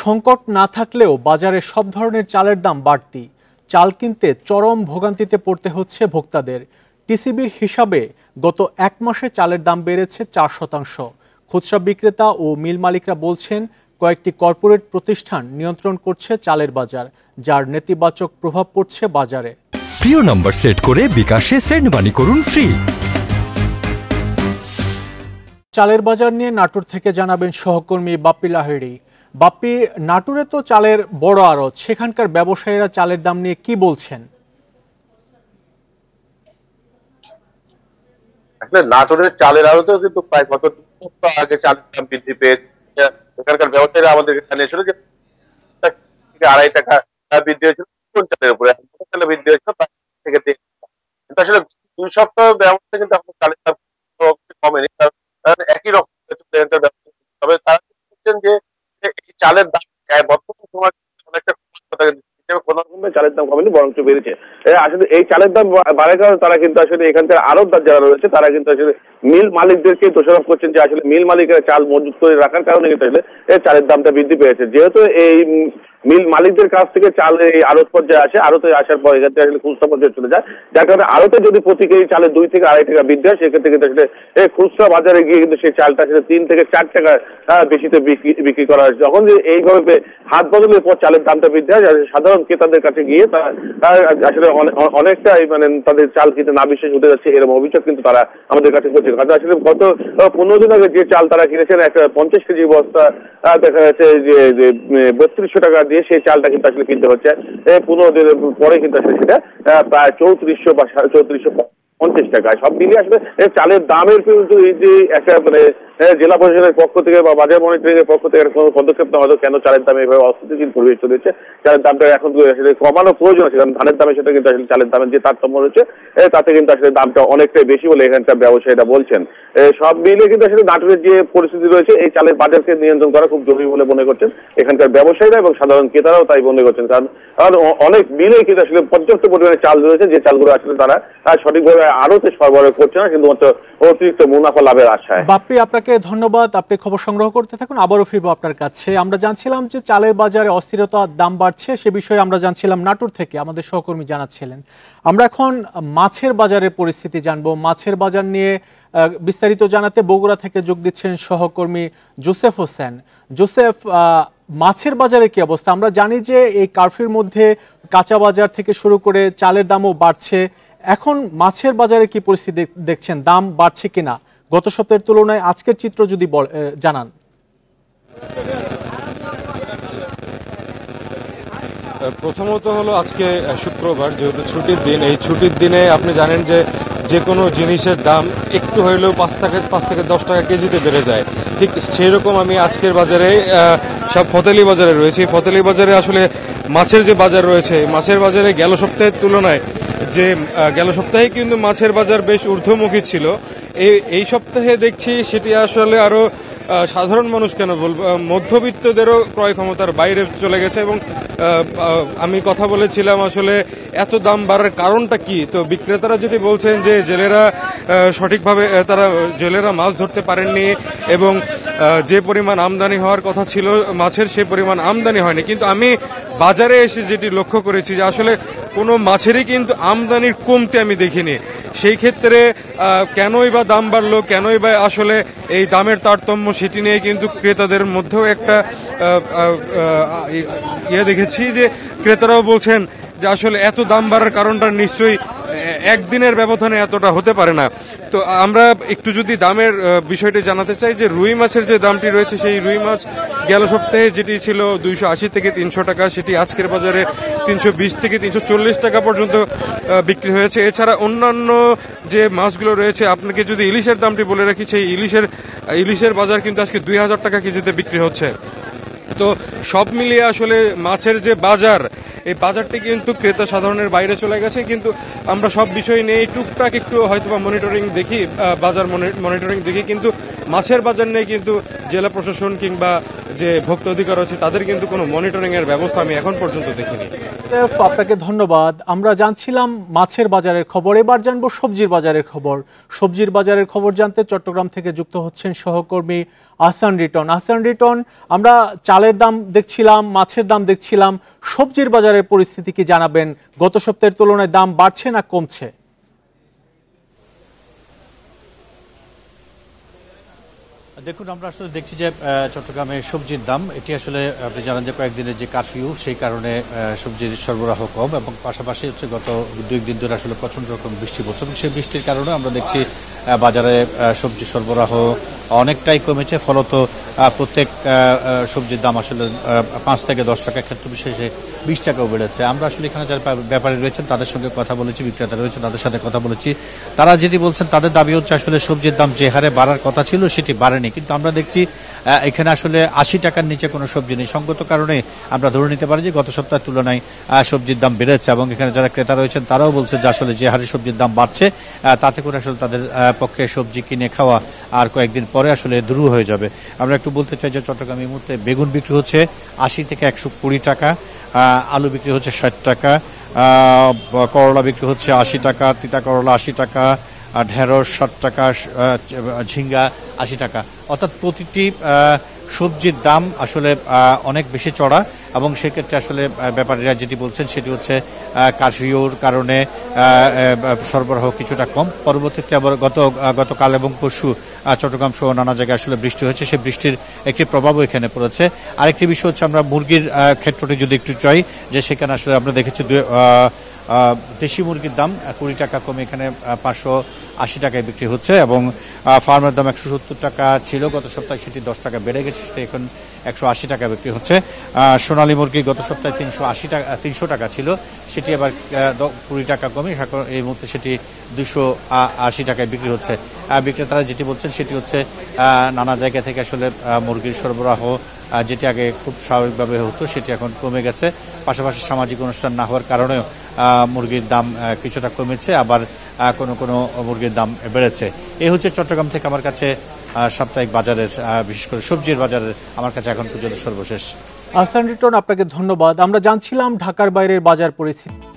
সংকট না থাকলেও বাজারে সব ধরনের চালের দাম বাড়তি। চাল কিনতে চরম ভোগান্তিতে পড়তে হচ্ছে ভোক্তাদের। টিসিবির হিসাবে গত এক মাসে চালের দাম বেড়েছে 4%। খুচরা বিক্রেতা ও মিল মালিকরা বলছেন, কয়েকটি কর্পোরেট প্রতিষ্ঠান নিয়ন্ত্রণ করছে চালের বাজার, যার নেতিবাচক প্রভাব পড়ছে বাজারে। প্রিয় নম্বর সেট করে বিকাশে সেন্ড মানি করুন ফ্রি। চালের বাজার নিয়ে নাটোর থেকে জানাবেন সহকর্মী বাপ্পি লাহিড়ী। বাপ্পি, নাটোরে তো চালের বড় আড়ত, সেখানকার ব্যবসায়ীরা চালের দাম নিয়ে কি বলছেন? আসলে নাটোরের চালের আড়তেও কিন্তু প্রায় গত 2 সপ্তাহ আগে চালের দাম বৃদ্ধি পেয়েছে। এখানকার ব্যবসায়ীরা আমাদেরকে জানিয়েছিল যে 2.5 টাকা বৃদ্ধি হয়েছিল কোন চালের উপরে, চালে বৃদ্ধি হয়েছিল থেকে 3 টাকা। কিন্তু আসলে 2 সপ্তাহ ব্যবস্থা কিন্তু এখন চালের দাম কমেনি, কারণ একই রকম। তবে তারা বলছেন যে এই চালের দাম বর্তমান সময় অনেকটা চালের দাম কমেনি, বরঞ্চ বেড়েছে। আসলে এই চালের দাম বাড়ার কারণে তারা কিন্তু আসলে এখানকার আড়তদার যারা রয়েছে তারা কিন্তু আসলে মিল মালিকদেরকে দোষারোপ করছেন যে আসলে মিল মালিকেরা চাল মজুত করে রাখার কারণে কিন্তু আসলে চালের দামটা বৃদ্ধি পেয়েছে। যেহেতু এই মিল মালিকদের কাছ থেকে চাল এই আড়ত পর্যায়ে আসে, আড়তে আসার পর এখান থেকে আসলে খুচরা পর্যায়ে চলে যায়, যার কারণে আড়তে যদি প্রতি কেজি চালে 2 থেকে 2.5 টাকা বৃদ্ধি হয়, সেক্ষেত্রে কিন্তু আসলে খুচরা বাজারে গিয়ে কিন্তু সেই চালটা আসলে 3 থেকে 4 টাকা বেশিতে বিক্রি করা হয়। যখন যে এইভাবে হাত বদলের পর চালের দামটা বৃদ্ধি হয়, সাধারণ ক্রেতাদের কাছে গিয়ে তারা আসলে অনেকটাই মানে তাদের চাল কিনতে না বিশ্বাস উঠে যাচ্ছে, এরকম অভিযোগ কিন্তু তারা আমাদের কাছে করছে। আসলে গত 15 দিন আগে যে চাল তারা কিনেছেন, একটা 50 কেজি বস্তা দেখা যাচ্ছে যে 3200 টাকা দিয়ে সেই চালটা কিন্তু আসলে কিনতে হচ্ছে 15 দিনের পরে কিন্তু আসলে সেটা প্রায় 3400 বা 3450 টাকা। সব মিলিয়ে আসলে চালের দামের কিন্তু এই যে একটা মানে জেলা প্রশাসনের পক্ষ থেকে বা বাজার মনিটরিং এর পক্ষ থেকে কোনো পদক্ষেপ নেওয়া হতো, কেন চালের দামে এভাবে অস্থিতিশীল পরিবেশ চলেছে, চালের দামটা এখন আসলে কমানো প্রয়োজন আছে, কারণ ধানের দামের সাথে কিন্তু আসলে চালের দামের যে তারতম্য রয়েছে তাতে কিন্তু আসলে দামটা অনেকটাই বেশি বলে এখানকার ব্যবসায়ীরা বলছেন। সব মিলিয়ে কিন্তু আসলে নাটোরের যে পরিস্থিতি রয়েছে, এই চালের বাজারকে নিয়ন্ত্রণ করা খুব জরুরি বলে মনে করছেন এখানকার ব্যবসায়ীরা এবং সাধারণ ক্রেতারাও তাই মনে করছেন। কারণ অনেক মিলেই কিন্তু আসলে পর্যাপ্ত পরিমাণে চাল রয়েছে, যে চালগুলো আসলে তারা সঠিকভাবে আড়তে সরবরাহ করছে না, শুধুমাত্র অতিরিক্ত মুনাফা লাভের আশায়। বাপ্পি, আপনাকে ধন্যবাদ। আপনি খবর সংগ্রহ করতে থাকুন, আবারও ফিরবো আপনার কাছে। আমরা জানছিলাম যে চালের বাজারে অস্থিরতার দাম বাড়ছে, সে বিষয়ে আমরা জানছিলাম নাটোর থেকে, আমাদের সহকর্মী জানাচ্ছিলেন। আমরা এখন মাছের বাজারের পরিস্থিতি জানবো। মাছের বাজার নিয়ে বিস্তারিত জানাতে বগুড়া থেকে যোগ দিচ্ছেন সহকর্মী জোসেফ হোসেন। জোসেফ, মাছের বাজারে কি অবস্থা? আমরা জানি যে এই কারফিউর মধ্যে কাঁচা বাজার থেকে শুরু করে চালের দামও বাড়ছে। এখন মাছের বাজারে কি পরিস্থিতি দেখছেন? দাম বাড়ছে কিনা গত সপ্তাহের তুলনায়? আজকের চিত্র যদি জানান। প্রথমত হলো আজকে শুক্রবার, যেহেতু ছুটির দিন, এই ছুটির দিনে আপনি জানেন যে কোনো জিনিসের দাম একটু হইলেও 5 থেকে 10 টাকা কেজিতে বেড়ে যায়। ঠিক সেই রকম আমি আজকের বাজারে সব ফতেলি বাজারে রয়েছে। ফতেলি বাজারে আসলে মাছের যে বাজার রয়েছে, মাছের বাজারে গেল সপ্তাহের তুলনায় গেল সপ্তাহে কিন্তু মাছের বাজার বেশ ঊর্ধ্বমুখী ছিল। এই সপ্তাহে দেখছি সেটি আসলে আরো সাধারণ মানুষ কেন বলবো, মধ্যবিত্তদেরও ক্রয় ক্ষমতার বাইরে চলে গেছে। এবং আমি কথা বলেছিলাম আসলে এত দাম বাড়ার কারণটা কি, তো বিক্রেতারা যেটি বলছেন যে সঠিকভাবে জেলেরা মাছ ধরতে পারেননি এবং যে পরিমাণ আমদানি হওয়ার কথা ছিল মাছের, সে পরিমাণ আমদানি হয়নি। কিন্তু আমি বাজারে এসে যেটি লক্ষ্য করেছি যে আসলে কোনো মাছেরই কিন্তু আমদানির কমতি আমি দেখিনি। সেই ক্ষেত্রে কেনই বা দাম বাড়লো, কেনই বা আসলে এই দামের তারতম্য, সেটি নিয়ে কিন্তু ক্রেতাদের মধ্যেও একটা দেখেছি যে ক্রেতারাও বলছেন যে আসলে এত দাম বাড়ার কারণটা নিশ্চয়ই একদিনের ব্যবধানে এতটা হতে পারে না। তো আমরা একটু যদি দামের বিষয়টি জানাতে চাই, যে রুই মাছের যে দামটি রয়েছে, সেই রুই মাছ গেল সপ্তাহে যেটি ছিল 280 থেকে 300 টাকা, সেটি আজকের বাজারে 320 থেকে 340 টাকা পর্যন্ত বিক্রি হয়েছে। এছাড়া অন্যান্য যে মাছগুলো রয়েছে, আপনাকে যদি ইলিশের দামটি বলে রাখি, সেই ইলিশের বাজার কিন্তু আজকে 2000 টাকা কেজিতে বিক্রি হচ্ছে। তো সব মিলিয়ে আসলে মাছের যে বাজার, এই বাজারটি কিন্তু ক্রেতা সাধারণের বাইরে চলে গেছে। কিন্তু আমরা সব বিষয় নিয়ে টুকটাক একটু হয়তোবা মনিটরিং দেখি, বাজার মনিটরিং দেখি, কিন্তু মাছের বাজার নিয়ে কিন্তু জেলা প্রশাসন কিংবা যে ভোক্তা অধিকার আছে তাদের কিন্তু কোনো মনিটরিং এর ব্যবস্থা আমি এখন পর্যন্ত দেখিনি। আপনাকে ধন্যবাদ। আমরা জানছিলাম মাছের বাজারের খবর, এবার জানবো সবজির বাজারের খবর। সবজির বাজারের খবর জানতে চট্টগ্রাম থেকে যুক্ত হচ্ছেন সহকর্মী আহসান রিটন, আমরা চালের দাম দেখছিলাম, মাছের দাম দেখছিলাম, সবজির বাজারের পরিস্থিতি কি জানাবেন? গত সপ্তাহের তুলনায় দাম বাড়ছে না কমছে? দেখুন, আমরা আসলে দেখছি যে চট্টগ্রামের সবজির দাম এটি আসলে আপনি জানেন যে কয়েকদিনের যে কারফিউ সেই কারণে সবজির সরবরাহ কম, এবং পাশাপাশি হচ্ছে গত 2 দিন ধরে আসলে প্রচণ্ড রকম বৃষ্টি পড়ছে, এবং সেই বৃষ্টির কারণে আমরা দেখছি বাজারে সবজি সরবরাহ অনেকটাই কমেছে। ফলত প্রত্যেক সবজির দাম আসলে 5 থেকে 10 টাকা, ক্ষেত্র বিশেষে 20 টাকাও বেড়েছে। আমরা আসলে এখানে যারা ব্যাপারী রয়েছেন তাদের সঙ্গে কথা বলেছি, বিক্রেতা রয়েছেন তাদের সাথে কথা বলেছি। তারা যেটি বলছেন, তাদের দাবি হচ্ছে আসলে সবজির দাম যে হারে বাড়ার কথা ছিল সেটি বাড়েনি, কিন্তু আমরা দেখছি এখানে আসলে 80 টাকার নিচে কোনো সবজি নেই। সঙ্গত কারণে আমরা ধরে নিতে পারি যে গত সপ্তাহের তুলনায় সবজির দাম বেড়েছে, এবং এখানে যারা ক্রেতা রয়েছেন তারাও বলছে যে আসলে যে হারে সবজির দাম বাড়ছে তাতে করে আসলে তাদের পক্ষে সবজি কিনে খাওয়া আর কয়েকদিন পরে আসলে দ্রু হয়ে যাবে। আমরা একটু বলতে চাই যে চট্টগ্রাম এই মুহূর্তে বেগুন বিক্রি হচ্ছে 80 থেকে 120 টাকা, আলু বিক্রি হচ্ছে 60 টাকা, করলা বিক্রি হচ্ছে 80 টাকা, তিতা করলা 80 টাকা, ঢেঁড়স 60 টাকা, ঝিঙ্গা 80 টাকা। অর্থাৎ প্রতিটি সবজির দাম আসলে অনেক বেশি চড়া, এবং সেক্ষেত্রে আসলে ব্যাপারীরা যেটি বলছেন সেটি হচ্ছে কারফিউর কারণে সরবরাহ কিছুটা কম। পরবর্তীতে আবার গতকাল এবং পরশু চট্টগ্রাম সহ নানা জায়গায় আসলে বৃষ্টি হয়েছে, সেই বৃষ্টির একটি প্রভাবও এখানে পড়েছে। আরেকটি বিষয় হচ্ছে আমরা মুরগির ক্ষেত্রটি যদি একটু চাই, যে সেখানে আসলে আমরা দেখেছি দেশি মুরগির দাম 20 টাকা কমে এখানে 580 টাকায় বিক্রি হচ্ছে, এবং ফার্মের দাম 170 টাকা ছিল গত সপ্তাহে, সেটি 10 টাকা বেড়ে গেছে, সেটা এখন 180 টাকা বিক্রি হচ্ছে। সোনালী মুরগি গত সপ্তাহে 300 টাকা ছিল, সেটি আবার 20 টাকা কমে এই মুহূর্তে সেটি 280 টাকায় বিক্রি হচ্ছে। বিক্রেতারা যেটি বলছেন সেটি হচ্ছে নানা জায়গা থেকে আসলে মুরগির সরবরাহ যেটি আগে খুব স্বাভাবিকভাবে হতো সেটি এখন কমে গেছে। পাশাপাশি সামাজিক অনুষ্ঠান না হওয়ার কারণেও মুরগির দাম কিছুটা কমেছে, আবার কোনো মুরগির দাম বেড়েছে। এই হচ্ছে চট্টগ্রাম থেকে আমার কাছে সাপ্তাহিক বাজারের, বিশেষ করে সবজির বাজারের আমার কাছে এখন পর্যন্ত সর্বশেষ। আহসান রিটন, আপনাকে ধন্যবাদ। আমরা জানছিলাম ঢাকার বাইরের বাজার পরিস্থিতি।